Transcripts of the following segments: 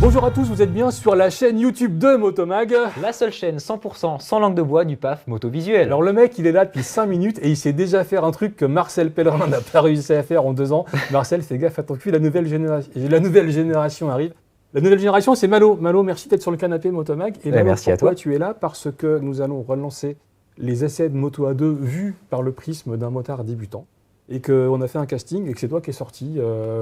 Bonjour à tous, vous êtes bien sur la chaîne YouTube de Motomag. La seule chaîne 100% sans langue de bois du PAF motovisuel. Alors le mec, il est là depuis 5 minutes et il sait déjà faire un truc que Marcel Pellerin n'a pas réussi à faire en 2 ans. Marcel, fais gaffe à ton cul, la nouvelle génération arrive. La nouvelle génération, c'est Malo. Malo, merci d'être sur le canapé Motomag. Et Malo, merci à toi. Tu es là parce que nous allons relancer les essais de Moto A2 vus par le prisme d'un motard débutant. Et qu'on a fait un casting et que c'est toi qui es sorti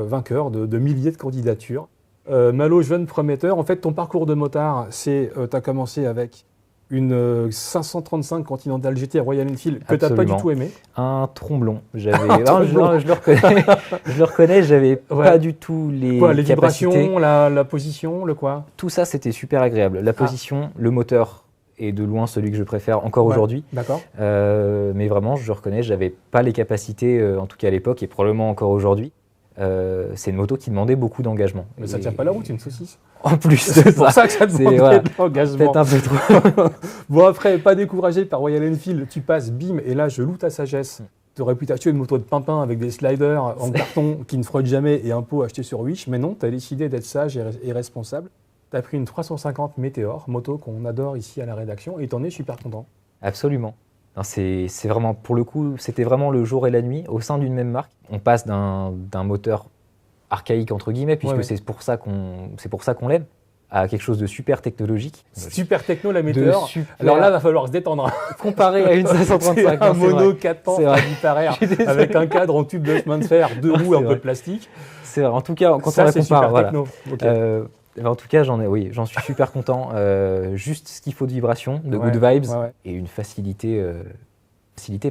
vainqueur de milliers de candidatures. Malo, jeune prometteur, en fait ton parcours de motard, c'est tu as commencé avec une 535 Continental GT Royal Enfield que tu n'as pas du tout aimé. Un tromblon. Je le reconnais, j'avais pas du tout les vibrations, la position, le quoi. Tout ça, c'était super agréable. La position, le moteur est de loin celui que je préfère encore aujourd'hui. D'accord. Mais vraiment, je reconnais, j'avais pas les capacités, en tout cas à l'époque et probablement encore aujourd'hui. C'est une moto qui demandait beaucoup d'engagement. Mais ça tient pas la route, une saucisse. En plus, c'est pour ça que ça demandait de l'engagement. Peut-être un peu trop. Bon après, pas découragé par Royal Enfield, tu passes, bim, et là je loue ta sagesse. De réputation, une moto de pimpin avec des sliders en carton qui ne frottent jamais et un pot acheté sur Wish. Mais non, tu as décidé d'être sage et responsable. Tu as pris une 350 Météor, moto qu'on adore ici à la rédaction, et tu en es super content. Absolument. C'est vraiment, pour le coup, c'était vraiment le jour et la nuit au sein d'une même marque. On passe d'un moteur archaïque entre guillemets, puisque c'est pour ça qu'on l'aime, à quelque chose de super technologique. Super techno la Météor. Alors là, il va falloir se détendre. Comparé à une 535. C'est un mono 4 ans avec un cadre en tube de chemin de fer, 2 roues, un peu de plastique. C'est vrai. En tout cas, quand ça, on la compare, voilà. Okay. En tout cas, j'en suis super content. Juste ce qu'il faut de vibration, de good vibes et une facilité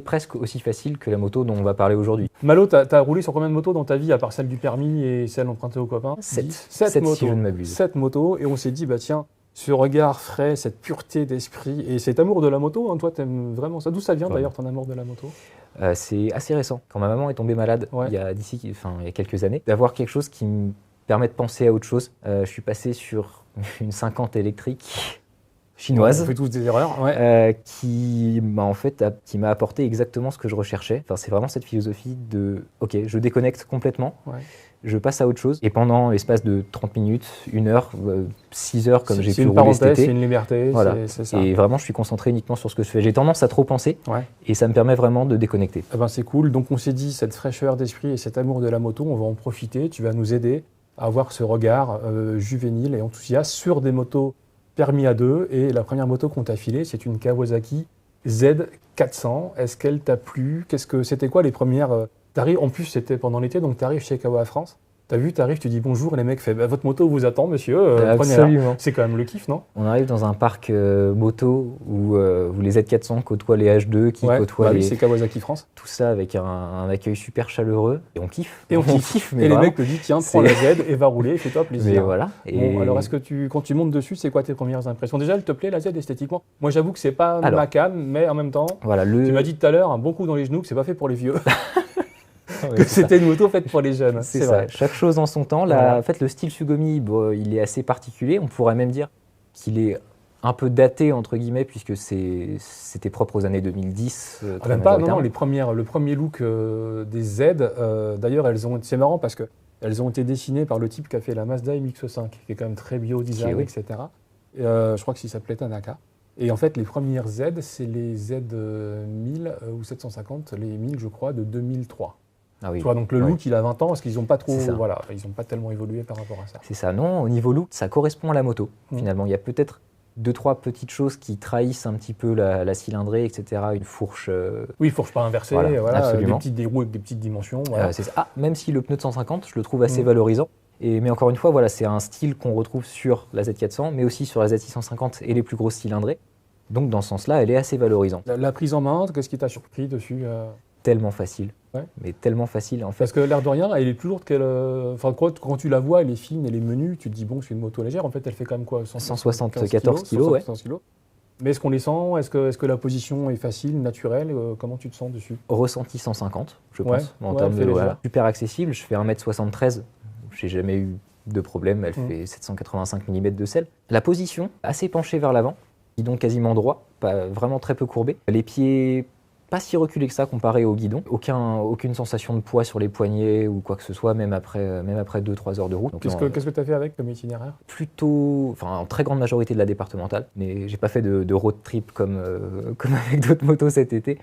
presque aussi facile que la moto dont on va parler aujourd'hui. Malo, t'as roulé sur combien de motos dans ta vie, à part celle du permis et celle empruntée aux copains? 7 motos. Si je ne m'abuse. 7 motos, et on s'est dit, bah tiens, ce regard frais, cette pureté d'esprit et cet amour de la moto, hein, toi, t'aimes vraiment ça. D'où ça vient d'ailleurs ton amour de la moto? C'est assez récent. Quand ma maman est tombée malade il y a quelques années, d'avoir quelque chose qui me permet de penser à autre chose. Je suis passé sur une 50 électrique chinoise. On fait tous des erreurs. Qui m'a apporté exactement ce que je recherchais. Enfin, c'est vraiment cette philosophie de « Ok, je déconnecte complètement, je passe à autre chose. » Et pendant l'espace de 30 minutes, 1 heure, 6 heures, comme j'ai pu rouler cet été. C'est une liberté, voilà. C'est ça. Et vraiment, je suis concentré uniquement sur ce que je fais. J'ai tendance à trop penser et ça me permet vraiment de déconnecter. Eh ben, c'est cool. Donc on s'est dit, cette fraîcheur d'esprit et cet amour de la moto, on va en profiter. Tu vas nous aider à avoir ce regard juvénile et enthousiaste sur des motos permis à 2. Et la première moto qu'on t'a filée, c'est une Kawasaki Z400. Est-ce qu'elle t'a plu? C'était quoi les premières t'arrives, en plus, c'était pendant l'été, donc tu arrives chez Kawa France. T'arrives, tu dis bonjour, et les mecs font votre moto vous attend, monsieur. Absolument. C'est quand même le kiff, non? On arrive dans un parc moto où les Z400 côtoient les H2, qui côtoient c'est Kawasaki France. Tout ça avec un accueil super chaleureux. Et on kiffe. Et on kiffe. Et les mecs te disent tiens, prends la Z et va rouler, fais-toi plaisir. Mais voilà. Bon, alors, quand tu montes dessus, c'est quoi tes premières impressions? Déjà, elle te plaît la Z esthétiquement? Moi, j'avoue que c'est pas ma cam, mais en même temps, tu m'as dit tout à l'heure, un bon coup dans les genoux, que c'est pas fait pour les vieux. Que c'était une moto faite pour les jeunes. C'est ça. Vrai. Chaque chose en son temps. En fait, le style Sugumi, il est assez particulier. On pourrait même dire qu'il est un peu daté, entre guillemets, puisque c'était propre aux années 2010. Même pas, non, le premier look des Z, d'ailleurs, c'est marrant parce qu'elles ont été dessinées par le type qui a fait la Mazda MX-5, qui est quand même très bio-design, etc. Je crois qu'il s'appelait Tanaka. Et en fait, les premières Z, c'est les Z1000 ou 750, les 1000, je crois, de 2003. Ah oui. Tu vois, donc le look, il a 20 ans, parce qu'ils n'ont pas trop, ils n'ont pas tellement évolué par rapport à ça. C'est ça. Non, au niveau look, ça correspond à la moto. Finalement, il y a peut-être 2-3 petites choses qui trahissent un petit peu la cylindrée, etc. Une fourche. Oui, fourche pas inversée, des roues avec des petites dimensions. C'est ça. Même si le pneu de 150, je le trouve assez valorisant. Mais encore une fois, c'est un style qu'on retrouve sur la Z400, mais aussi sur la Z650 et les plus grosses cylindrées. Donc dans ce sens-là, elle est assez valorisante. La prise en main, qu'est-ce qui t'a surpris dessus? Tellement facile. Mais tellement facile en fait. Parce que l'air de rien, elle est plus lourde qu'elle. Enfin, quand tu la vois, elle est fine, elle est menue, tu te dis bon, c'est une moto légère. En fait, elle fait quand même quoi? 174 kilos. Mais est-ce qu'on les sent? Est-ce que la position est facile, naturelle? Comment tu te sens dessus? Ressenti 150, je pense. En termes de super accessible. Je fais 1m73. J'ai jamais eu de problème. Elle fait 785 mm de selle. La position, assez penchée vers l'avant, donc quasiment droit, pas, vraiment très peu courbé. Les pieds, pas si reculés que ça comparé au guidon. Aucune sensation de poids sur les poignets ou quoi que ce soit, même après 2-3 heures de route. Qu'est-ce que tu as fait avec comme itinéraire? Plutôt, enfin en très grande majorité de la départementale. Mais j'ai pas fait de road trip comme avec d'autres motos cet été.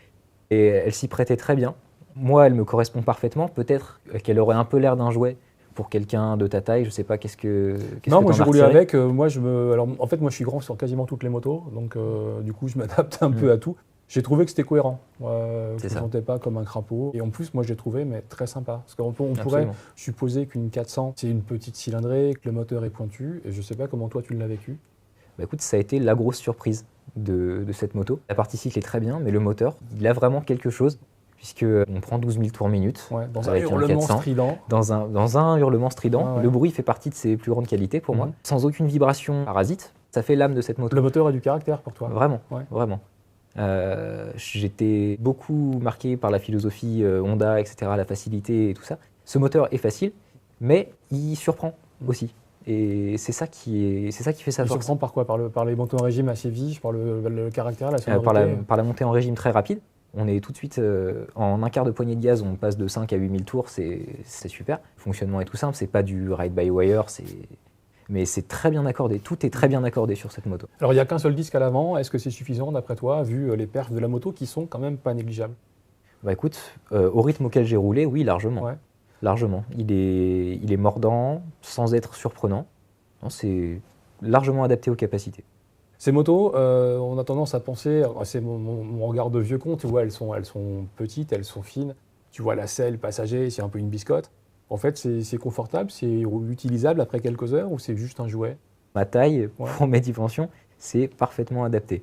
Et elle s'y prêtait très bien. Moi, elle me correspond parfaitement. Peut-être qu'elle aurait un peu l'air d'un jouet pour quelqu'un de ta taille. Je sais pas, qu'est-ce que Non, moi t'en j'ai as roulé retiré? avec. Alors, en fait, moi je suis grand sur quasiment toutes les motos, donc du coup je m'adapte un peu à tout. J'ai trouvé que c'était cohérent. Je ne me sentais pas comme un crapaud. Et en plus, moi, je l'ai trouvé mais très sympa. Parce qu'on pourrait supposer qu'une 400, c'est une petite cylindrée, que le moteur est pointu. Et je ne sais pas comment toi, tu l'as vécu. Bah écoute, ça a été la grosse surprise de cette moto. La partie cycle est très bien, mais le moteur, il a vraiment quelque chose. Puisqu'on prend 12 000 tours minute. Ouais, dans un hurlement strident. Dans un hurlement strident. Le bruit fait partie de ses plus grandes qualités pour moi. Sans aucune vibration parasite. Ça fait l'âme de cette moto. Le moteur a du caractère pour toi. Vraiment, vraiment. J'étais beaucoup marqué par la philosophie Honda, etc., la facilité et tout ça. Ce moteur est facile, mais il surprend aussi. Et c'est ça qui fait sa force. Il surprend par quoi? Par les motos en régime assez vifs, par le caractère, la sonorité par la montée en régime très rapide. On est tout de suite en un quart de poignée de gaz, on passe de 5 à 8 000 tours, c'est super. Le fonctionnement est tout simple, c'est pas du ride-by-wire, mais c'est très bien accordé, tout est très bien accordé sur cette moto. Alors il n'y a qu'un seul disque à l'avant, est-ce que c'est suffisant d'après toi, vu les perfs de la moto qui sont quand même pas négligeables? Bah écoute, au rythme auquel j'ai roulé, oui, largement. Ouais. Largement. Il est mordant, sans être surprenant. C'est largement adapté aux capacités. Ces motos, on a tendance à penser, c'est mon regard de vieux con, tu vois, elles sont petites, elles sont fines. Tu vois la selle passager, c'est un peu une biscotte. En fait, c'est confortable, c'est utilisable après quelques heures ou c'est juste un jouet? Ma taille, pour mes dimensions, c'est parfaitement adapté.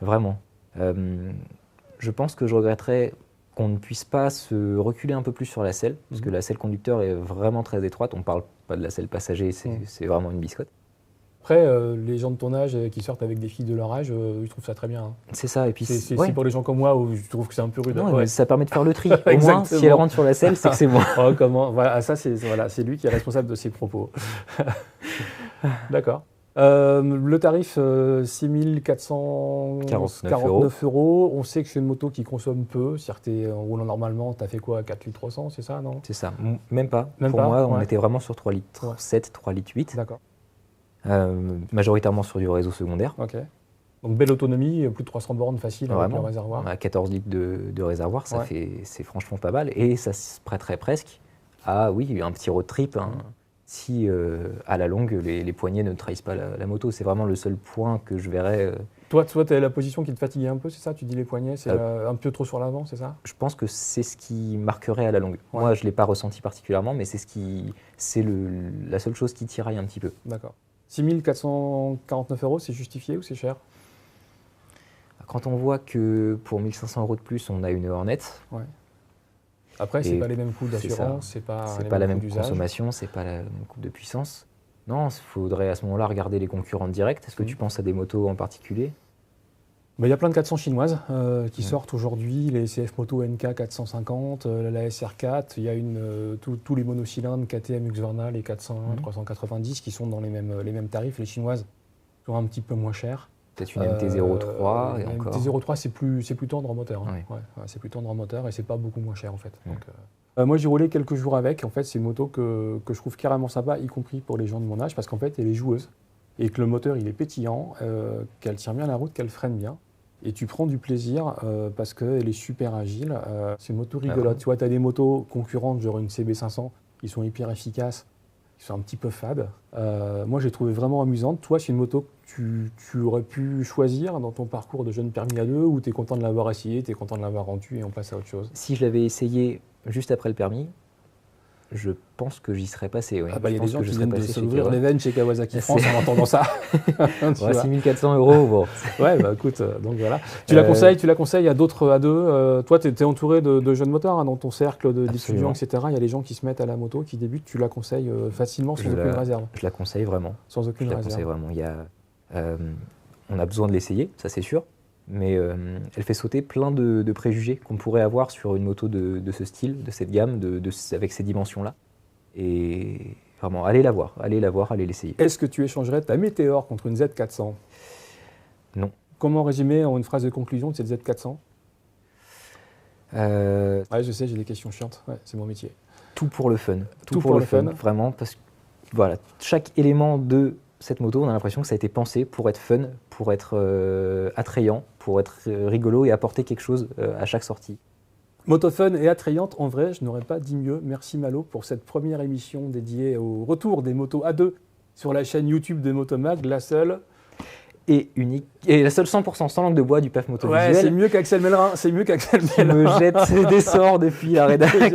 Vraiment. Je pense que je regretterais qu'on ne puisse pas se reculer un peu plus sur la selle, parce que la selle conducteur est vraiment très étroite. On ne parle pas de la selle passager, c'est vraiment une biscotte. Après, les gens de ton âge qui sortent avec des filles de leur âge, ils trouvent ça très bien. Hein. C'est ça. Et puis c'est pour les gens comme moi où je trouve que c'est un peu rude. Non, mais ça permet de faire le tri. Au moins, si elle rentre sur la selle, c'est que c'est moi. Voilà, ça, c'est lui qui est responsable de ses propos. D'accord. Le tarif, 6 449 €. On sait que c'est une moto qui consomme peu. C'est-à-dire en roulant normalement, tu as fait quoi, 4 litres 300, c'est ça, non? C'est ça. Même pas. Pour moi, on était vraiment sur 3 litres 7, 3 litres 8. D'accord. Majoritairement sur du réseau secondaire. Ok. Donc belle autonomie, plus de 300 bornes facile avec le réservoir. On a 14 litres de réservoir, c'est franchement pas mal. Et ça se prêterait presque à un petit road trip. Si à la longue, les poignets ne trahissent pas la moto. C'est vraiment le seul point que je verrais. Toi tu as la position qui te fatiguait un peu, c'est ça? Tu dis les poignets, c'est un peu trop sur l'avant, c'est ça? Je pense que c'est ce qui marquerait à la longue. Ouais. Moi, je ne l'ai pas ressenti particulièrement, mais c'est la seule chose qui tiraille un petit peu. D'accord. 6 449 €, c'est justifié ou c'est cher? Quand on voit que pour 1 500 € de plus, on a une Hornet. Ouais. Après, c'est pas les mêmes coûts d'assurance, c'est pas la même consommation, c'est pas le même coût de puissance. Non, il faudrait à ce moment-là regarder les concurrents directs. Est-ce que tu penses à des motos en particulier? Il y a plein de 400 chinoises qui sortent aujourd'hui, les CF Moto NK 450, la SR4, il y a tous les monocylindres KTM, Husqvarna, les 401, 390 qui sont dans les mêmes tarifs. Les chinoises sont un petit peu moins chères. Peut-être une MT-03 et encore. MT-03, c'est plus tendre en moteur. Hein. Ouais. C'est plus tendre en moteur et c'est pas beaucoup moins cher en fait. Donc, moi j'ai roulé quelques jours avec. En fait, c'est une moto que je trouve carrément sympa, y compris pour les gens de mon âge, parce qu'en fait elle est joueuse et que le moteur il est pétillant, qu'elle tient bien la route, qu'elle freine bien. Et tu prends du plaisir parce qu'elle est super agile. C'est une moto rigolote. Tu vois, tu as des motos concurrentes, genre une CB500, qui sont hyper efficaces, qui sont un petit peu fades. Moi, j'ai trouvé vraiment amusante. Toi, c'est une moto que tu aurais pu choisir dans ton parcours de jeune permis A2 ou tu es content de l'avoir essayé, tu es content de l'avoir rendu et on passe à autre chose? Si je l'avais essayé juste après le permis, je pense que j'y serais passé. Oui. Il y a des gens qui viennent de s'ouvrir les veines chez Kawasaki France en entendant ça. 6 400 €, bon. Ouais, écoute, donc voilà. Tu la conseilles à d'autres A2. Toi, tu es entouré de jeunes motards dans ton cercle d'étudiants, etc. Il y a des gens qui se mettent à la moto, qui débutent. Tu la conseilles facilement, sans aucune réserve? Je la conseille vraiment. Sans aucune réserve. Je la conseille vraiment. On a besoin de l'essayer, ça c'est sûr. Mais elle fait sauter plein de préjugés qu'on pourrait avoir sur une moto de ce style, de cette gamme, avec ces dimensions-là. Et vraiment, allez la voir, allez l'essayer. Est-ce que tu échangerais ta Météor contre une Z400? Non. Comment résumer en une phrase de conclusion de cette Z400 ? Ouais, je sais, j'ai des questions chiantes. Ouais, c'est mon métier. Tout pour le fun. Tout pour le fun. Vraiment, parce que voilà, chaque élément de cette moto, on a l'impression que ça a été pensé pour être fun, pour être attrayant, pour être rigolo et apporter quelque chose à chaque sortie. Moto fun et attrayante, en vrai, je n'aurais pas dit mieux. Merci Malo pour cette première émission dédiée au retour des motos A2 sur la chaîne YouTube de Motomag, la seule et unique, et la seule 100% sans langue de bois du PAF Motovisuel. Ouais, c'est mieux qu'Axel Mellerin, c'est mieux qu'Axel Mellerin. Me jette des sorts depuis la rédac.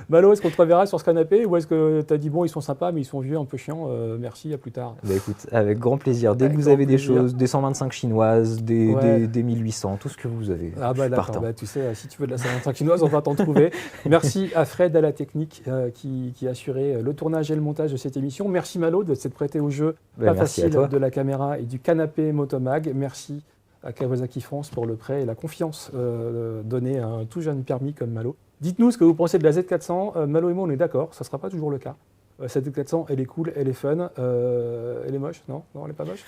Malo, est-ce qu'on te reverra sur ce canapé ou est-ce que tu as dit bon, ils sont sympas mais ils sont vieux, un peu chiants, merci, à plus tard. Bah écoute, avec grand plaisir. Dès que vous avez des choses, des 125 chinoises, des 1800, tout ce que vous avez. Ah bah d'accord, bah, tu sais, si tu veux de la 125 chinoise, on va t'en trouver. Merci à Fred à la technique qui a assuré le tournage et le montage de cette émission. Merci Malo de s'être prêté au jeu pas facile de la caméra et du canapé Motomag. Merci à Kawasaki France pour le prêt et la confiance donnée à un tout jeune permis comme Malo. Dites-nous ce que vous pensez de la Z400. Malo et moi, on est d'accord, ça ne sera pas toujours le cas. Cette Z400, elle est cool, elle est fun, elle est moche, non, elle n'est pas moche.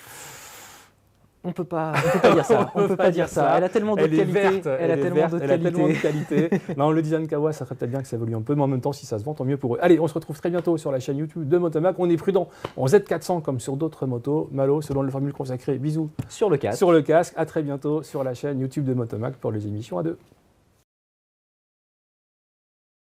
On peut pas dire ça. On peut pas dire ça. Elle a tellement d'autres qualités. Elle a tellement d'autres qualités. Non, le design Kawa, ça serait peut-être bien que ça évolue un peu, mais en même temps, si ça se vend, tant mieux pour eux. Allez, on se retrouve très bientôt sur la chaîne YouTube de Motomag. On est prudent en Z400 comme sur d'autres motos. Malo, selon la formule consacrée, bisous sur le casque. Sur le casque. À très bientôt sur la chaîne YouTube de Motomag pour les émissions à deux.